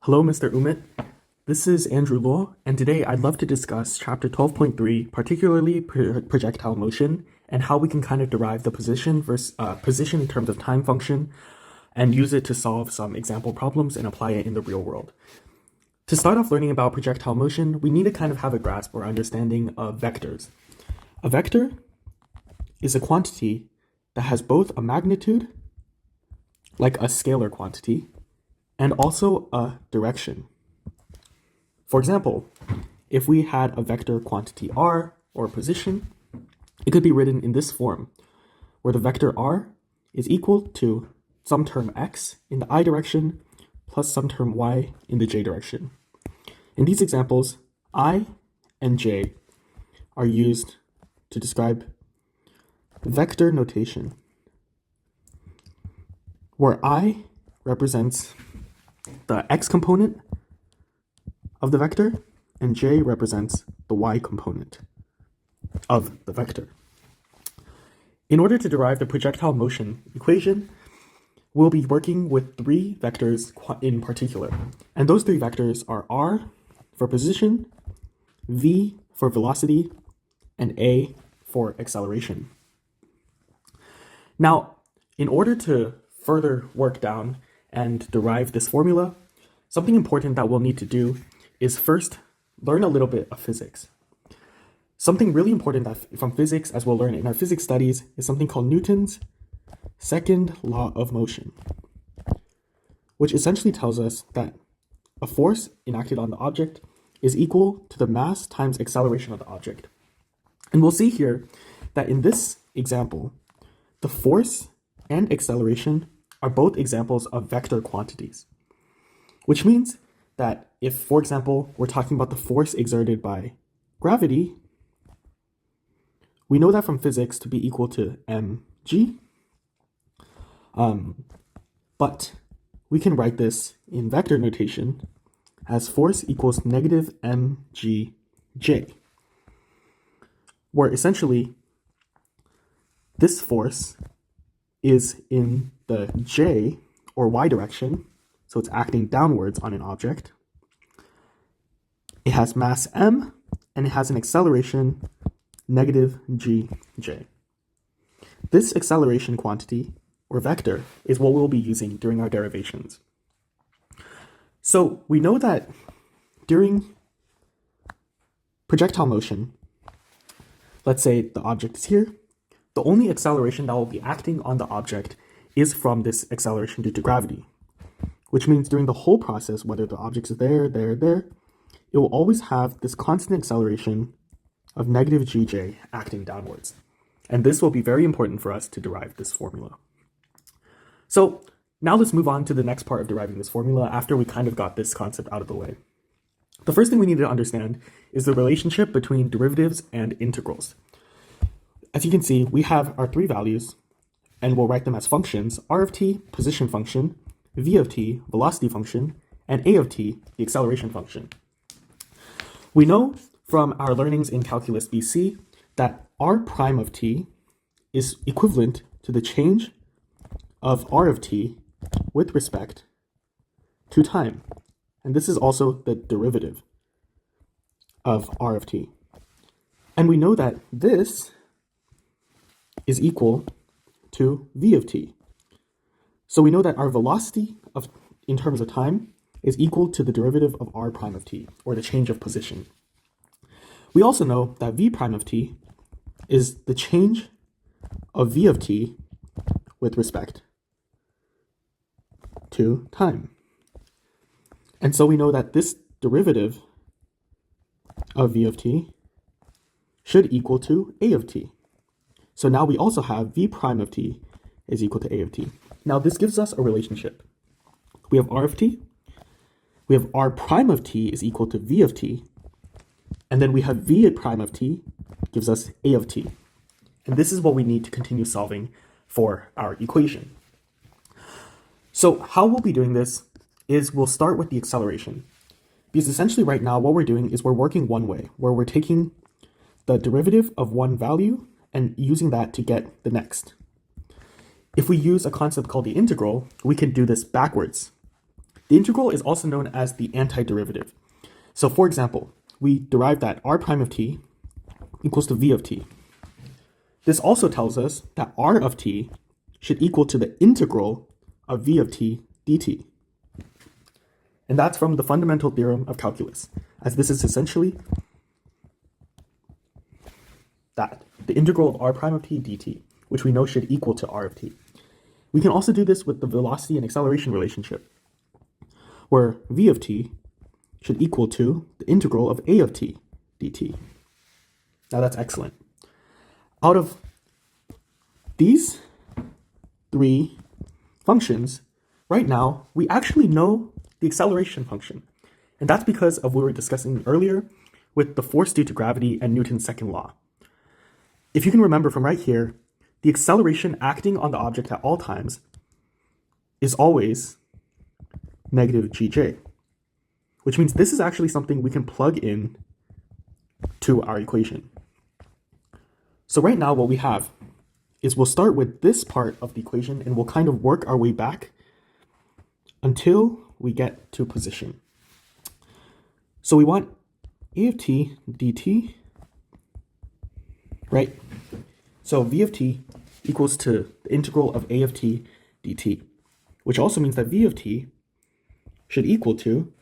Hello, Mr. Umit. This is Andrew Law, and today I'd love to discuss Chapter 12.3, particularly projectile motion, and how we can kind of derive the position in terms of time function, and use it to solve some example problems and apply it in the real world. To start off learning about projectile motion, we need to kind of have a grasp or understanding of vectors. A vector is a quantity that has both a magnitude, like a scalar quantity, and also a direction. For example, if we had a vector quantity r, or position, it could be written in this form, where the vector r is equal to some term x in the I direction plus some term y in the j direction. In these examples, I and j are used to describe vector notation, where I represents the x component of the vector and j represents the y component of the vector. In order to derive the projectile motion equation, we'll be working with three vectors in particular, and those three vectors are r for position, v for velocity, and a for acceleration. Now, in order to further work down and derive this formula, something important that we'll need to do is first learn a little bit of physics. Something really important from physics, as we'll learn in our physics studies, is something called Newton's second law of motion, which essentially tells us that a force enacted on the object is equal to the mass times acceleration of the object. And we'll see here that in this example, the force and acceleration are both examples of vector quantities, which means that if, for example, we're talking about the force exerted by gravity, we know that from physics to be equal to mg, but we can write this in vector notation as force equals negative mgj, where essentially this force is in the j or y direction, so it's acting downwards on an object. It has mass m, and it has an acceleration negative gj. This acceleration quantity, or vector, is what we'll be using during our derivations. So we know that during projectile motion, let's say the object is here, the only acceleration that will be acting on the object is from this acceleration due to gravity, which means during the whole process, whether the object is there, it will always have this constant acceleration of negative gj acting downwards. And this will be very important for us to derive this formula. So now let's move on to the next part of deriving this formula after we kind of got this concept out of the way. The first thing we need to understand is the relationship between derivatives and integrals. As you can see, we have our three values, and we'll write them as functions: r of t, position function; v of t, velocity function; and a of t, the acceleration function. We know from our learnings in Calculus BC that r prime of t is equivalent to the change of r of t with respect to time. And this is also the derivative of r of t. And we know that this is equal to v of t. So we know that our velocity in terms of time is equal to the derivative of r prime of t, or the change of position. We also know that v prime of t is the change of v of t with respect to time. And so we know that this derivative of v of t should equal to a of t. So now we also have v prime of t is equal to a of t. Now this gives us a relationship. We have r of t, we have r prime of t is equal to v of t, and then we have v prime of t gives us a of t. And this is what we need to continue solving for our equation. So how we'll be doing this is we'll start with the acceleration, because essentially right now what we're doing is we're working one way, where we're taking the derivative of one value and using that to get the next. If we use a concept called the integral, we can do this backwards. The integral is also known as the antiderivative. So for example, we derive that r prime of t equals to v of t. This also tells us that r of t should equal to the integral of v of t dt. And that's from the fundamental theorem of calculus, as this is essentially that, the integral of r prime of t dt, which we know should equal to r of t. We can also do this with the velocity and acceleration relationship, where v of t should equal to the integral of a of t dt. Now that's excellent. Out of these three functions, right now, we actually know the acceleration function. And that's because of what we were discussing earlier with the force due to gravity and Newton's second law. If you can remember from right here, the acceleration acting on the object at all times is always negative gj, which means this is actually something we can plug in to our equation. So right now what we have is we'll start with this part of the equation and we'll kind of work our way back until we get to position. So we want a of t dt, right? So v of t equals to the integral of a of t dt, which also means that v of t should equal to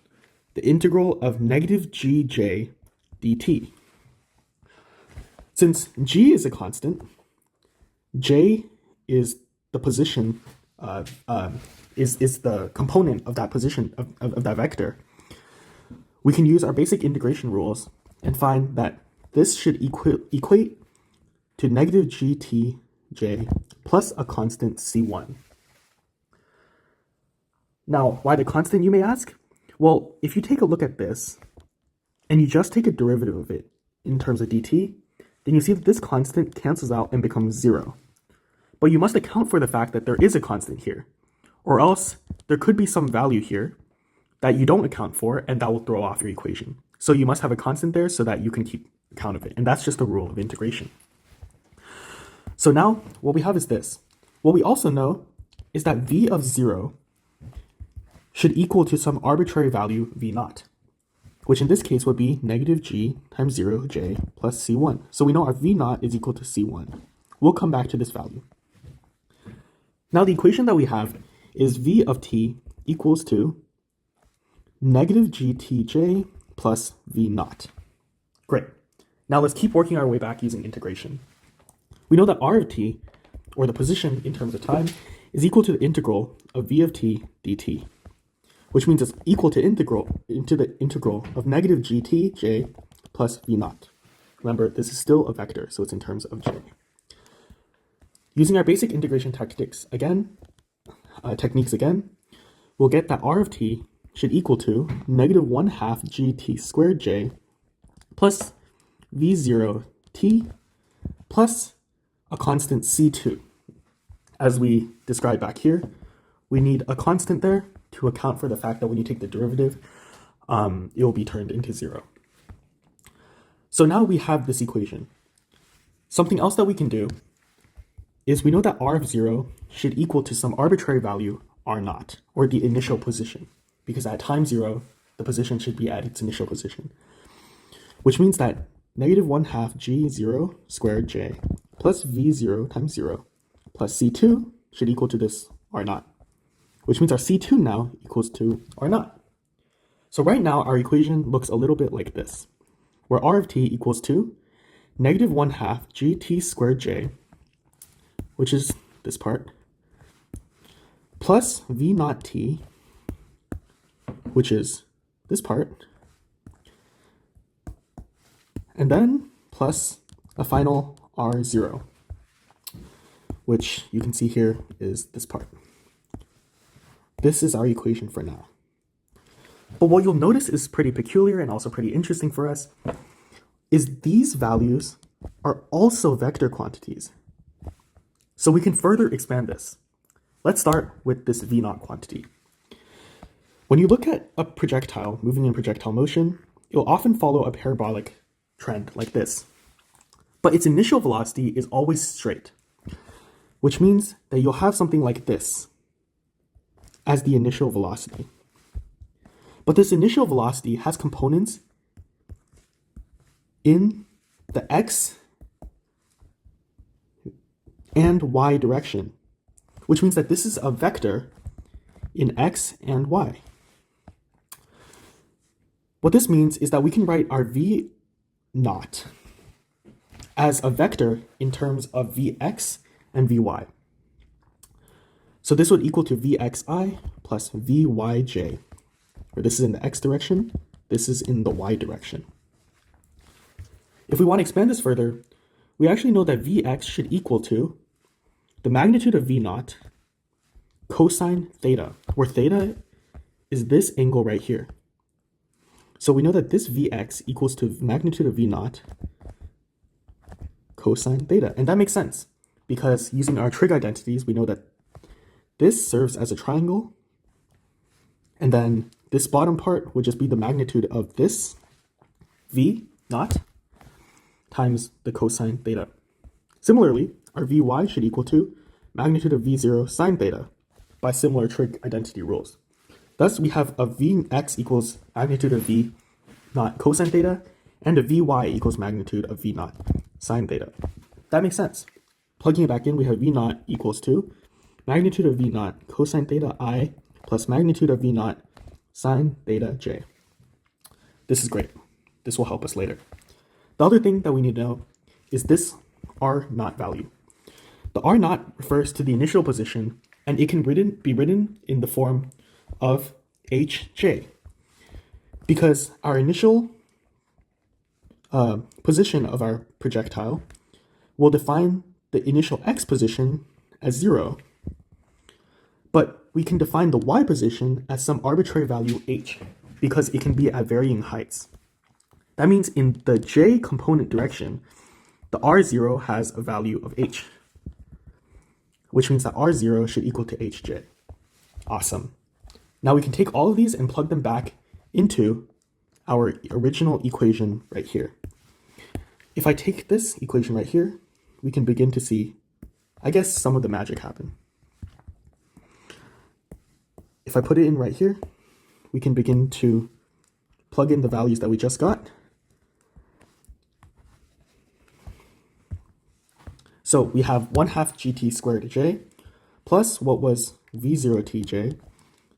the integral of negative gj dt. Since g is a constant, j is the position, is the component of that position, of that vector, we can use our basic integration rules and find that this should equate to negative gtj plus a constant c1. Now, why the constant, you may ask? Well, if you take a look at this, and you just take a derivative of it in terms of dt, then you see that this constant cancels out and becomes 0. But you must account for the fact that there is a constant here, or else there could be some value here that you don't account for, and that will throw off your equation. So you must have a constant there so that you can keep account of it, and that's just the rule of integration. So now what we have is this. What we also know is that v of 0 should equal to some arbitrary value v naught, which in this case would be negative g times 0j plus c1. So we know our v naught is equal to c1. We'll come back to this value. Now the equation that we have is v of t equals to negative gtj plus v naught. Great. Now let's keep working our way back using integration. We know that r of t, or the position in terms of time, is equal to the integral of v of t dt, which means it's equal to the integral of negative gtj plus v naught. Remember, this is still a vector, so it's in terms of j. Using our basic integration techniques again, we'll get that r of t should equal to negative 1/2 gt squared j plus v0 t plus a constant c2. As we described back here, we need a constant there to account for the fact that when you take the derivative, it will be turned into 0. So now we have this equation. Something else that we can do is we know that r of 0 should equal to some arbitrary value r naught, or the initial position, because at time 0, the position should be at its initial position, which means that negative 1/2 g0 squared j plus v0 times 0 plus c2 should equal to this r naught, which means our c2 now equals to r naught. So right now our equation looks a little bit like this, where r of t equals to negative 1/2 gt squared j, which is this part, plus v naught t, which is this part, and then plus a final r0, which you can see here is this part. This is our equation for now. But what you'll notice is pretty peculiar and also pretty interesting for us is these values are also vector quantities. So we can further expand this. Let's start with this v naught quantity. When you look at a projectile moving in projectile motion, it will often follow a parabolic trend like this. But its initial velocity is always straight, which means that you'll have something like this as the initial velocity. But this initial velocity has components in the x and y direction, which means that this is a vector in x and y. What this means is that we can write our v naught as a vector in terms of vx and vy. So this would equal to vxi plus vyj, where this is in the x direction, this is in the y direction. If we want to expand this further, we actually know that vx should equal to the magnitude of v naught cosine theta, where theta is this angle right here. So we know that this vx equals to magnitude of v naught cosine theta. And that makes sense, because using our trig identities, we know that this serves as a triangle, and then this bottom part would just be the magnitude of this v naught times the cosine theta. Similarly, our vy should equal to magnitude of v0 sine theta by similar trig identity rules. Thus, we have a vx equals magnitude of v naught cosine theta, and a vy equals magnitude of v naught sine theta. That makes sense. Plugging it back in, we have v naught equals to magnitude of v naught cosine theta I plus magnitude of v naught sine theta j. This is great. This will help us later. The other thing that we need to know is this r naught value. The r naught refers to the initial position, and it can be written in the form of hj, because our initial position of our projectile will define the initial x position as 0, but we can define the y position as some arbitrary value h, because it can be at varying heights. That means in the j component direction, the r0 has a value of h, which means that r0 should equal to hj. Awesome. Now we can take all of these and plug them back into our original equation right here. If I take this equation right here, we can begin to see, I guess, some of the magic happen. If I put it in right here, we can begin to plug in the values that we just got. So we have 1/2 gt squared j plus what was v0 tj.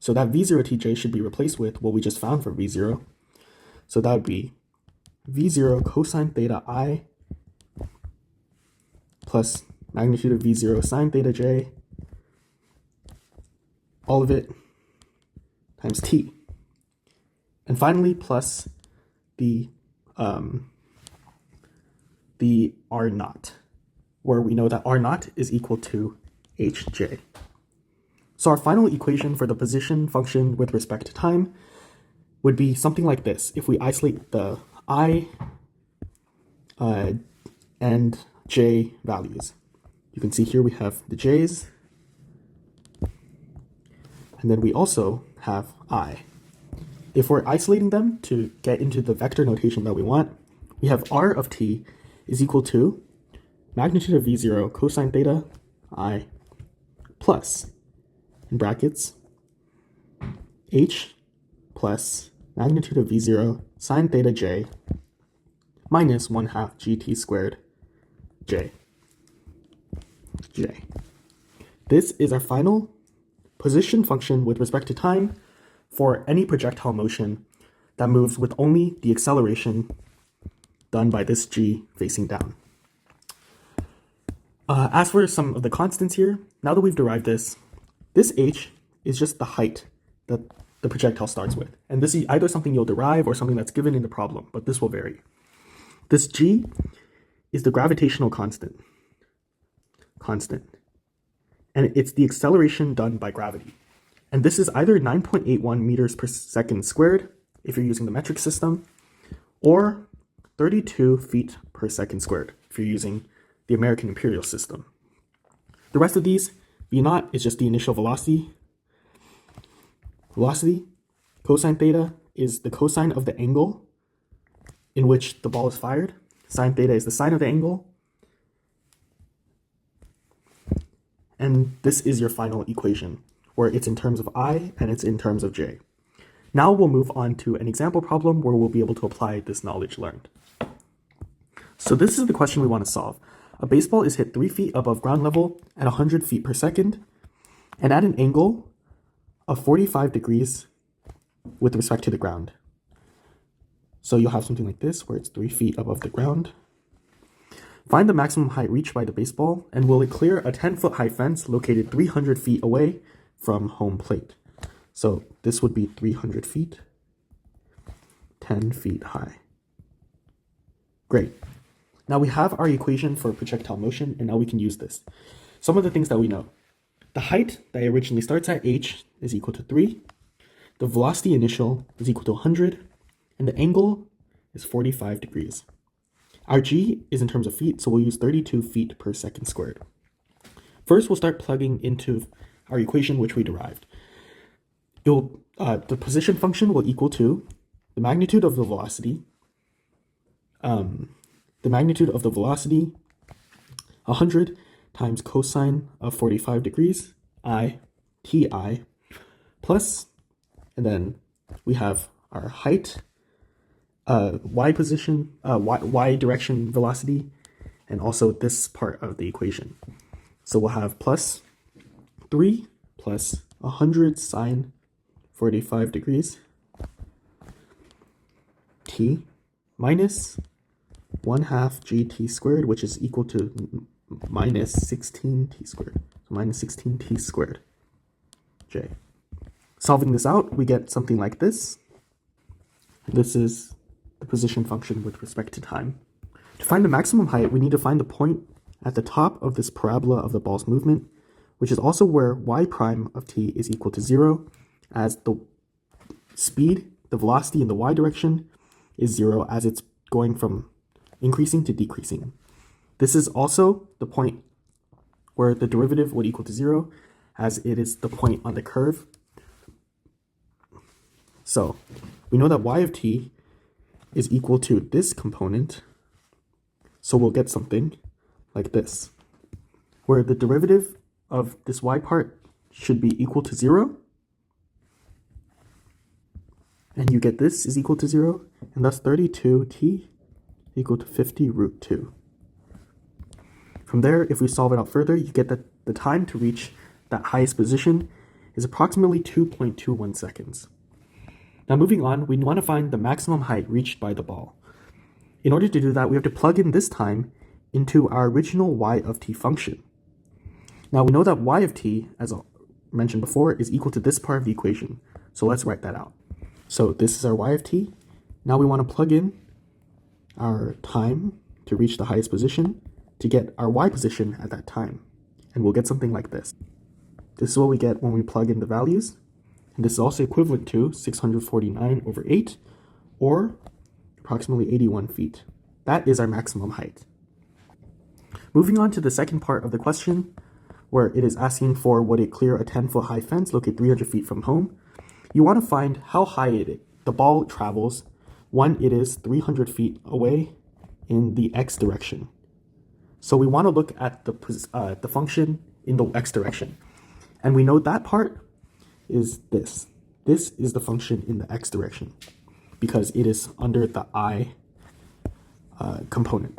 So that v0 tj should be replaced with what we just found for v0. So that would be v0 cosine theta I plus magnitude of v0 sine theta j, all of it times t. And finally, plus the r naught, where we know that r naught is equal to hj. So our final equation for the position function with respect to time would be something like this. If we isolate the I and j values, you can see here we have the j's, and then we also have I. If we're isolating them to get into the vector notation that we want, we have r of t is equal to magnitude of v0 cosine theta I plus, in brackets, h plus magnitude of v0 sine theta j minus 1/2 gt squared j. This is our final position function with respect to time for any projectile motion that moves with only the acceleration done by this g facing down. As for some of the constants here, now that we've derived this h is just the height that the projectile starts with. And this is either something you'll derive or something that's given in the problem, but this will vary. This g is the gravitational constant. And it's the acceleration done by gravity. And this is either 9.81 meters per second squared, if you're using the metric system, or 32 feet per second squared, if you're using the American imperial system. The rest of these, v naught is just the initial velocity. Cosine theta is the cosine of the angle in which the ball is fired. Sine theta is the sine of the angle. And this is your final equation, where it's in terms of I and it's in terms of j. Now we'll move on to an example problem where we'll be able to apply this knowledge learned. So this is the question we want to solve. A baseball is hit 3 feet above ground level at 100 feet per second and at an angle of 45 degrees with respect to the ground. So you'll have something like this where it's 3 feet above the ground. Find the maximum height reached by the baseball, and will it clear a 10-foot high fence located 300 feet away from home plate? So this would be 300 feet, 10 feet high. Great. Now we have our equation for projectile motion, and now we can use this. Some of the things that we know. The height that originally starts at h is equal to 3. The velocity initial is equal to 100, and the angle is 45 degrees. Our g is in terms of feet, so we'll use 32 feet per second squared. First, we'll start plugging into our equation, which we derived. The position function will equal to the magnitude of the velocity, 100 times cosine of 45 degrees, ti, plus, and then we have our height, y direction velocity, and also this part of the equation. So we'll have plus 3 plus 100 sine 45 degrees t minus 1/2 gt squared, which is equal to minus 16t squared. So minus 16t squared j. Solving this out, we get something like this. This is the position function with respect to time. To find the maximum height, we need to find the point at the top of this parabola of the ball's movement, which is also where y prime of t is equal to 0, as the speed, the velocity in the y direction is 0 as it's going from increasing to decreasing. This is also the point where the derivative would equal to 0, as it is the point on the curve. So we know that y of t is equal to this component, so we'll get something like this, where the derivative of this y part should be equal to 0, and you get this is equal to 0, and thus 32t equal to 50 root 2. From there, if we solve it out further, you get that the time to reach that highest position is approximately 2.21 seconds. Now moving on, we want to find the maximum height reached by the ball. In order to do that, we have to plug in this time into our original y of t function. Now we know that y of t, as I mentioned before, is equal to this part of the equation. So let's write that out. So this is our y of t. Now we want to plug in our time to reach the highest position to get our y position at that time. And we'll get something like this. This is what we get when we plug in the values. And this is also equivalent to 649 over 8, or approximately 81 feet. That is our maximum height. Moving on to the second part of the question, where it is asking for would it clear a 10-foot high fence located 300 feet from home. You want to find how high the ball travels when it is 300 feet away in the x direction. So we want to look at the function in the x direction. And we know that part is this. This is the function in the x direction because it is under the I component,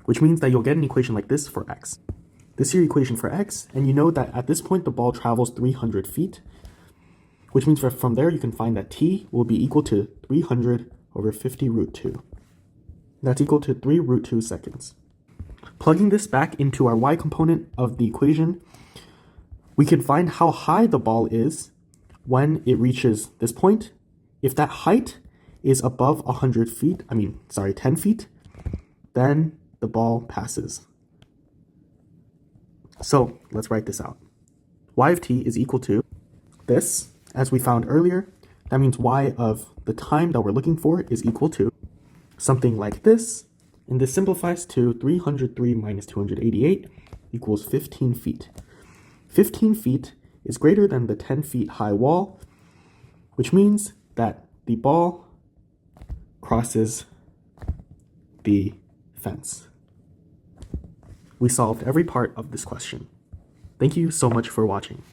which means that you'll get an equation like this for x. This is your equation for x, and you know that at this point the ball travels 300 feet, which means from there you can find that t will be equal to 300 over 50 root 2. That's equal to 3 root 2 seconds. Plugging this back into our y component of the equation, we can find how high the ball is when it reaches this point. If that height is above 10 feet, then the ball passes. So let's write this out. Y of t is equal to this, as we found earlier. That means y of the time that we're looking for is equal to something like this. And this simplifies to 303 minus 288 equals 15 feet. 15 feet is greater than the 10 feet high wall, which means that the ball crosses the fence. We solved every part of this question. Thank you so much for watching.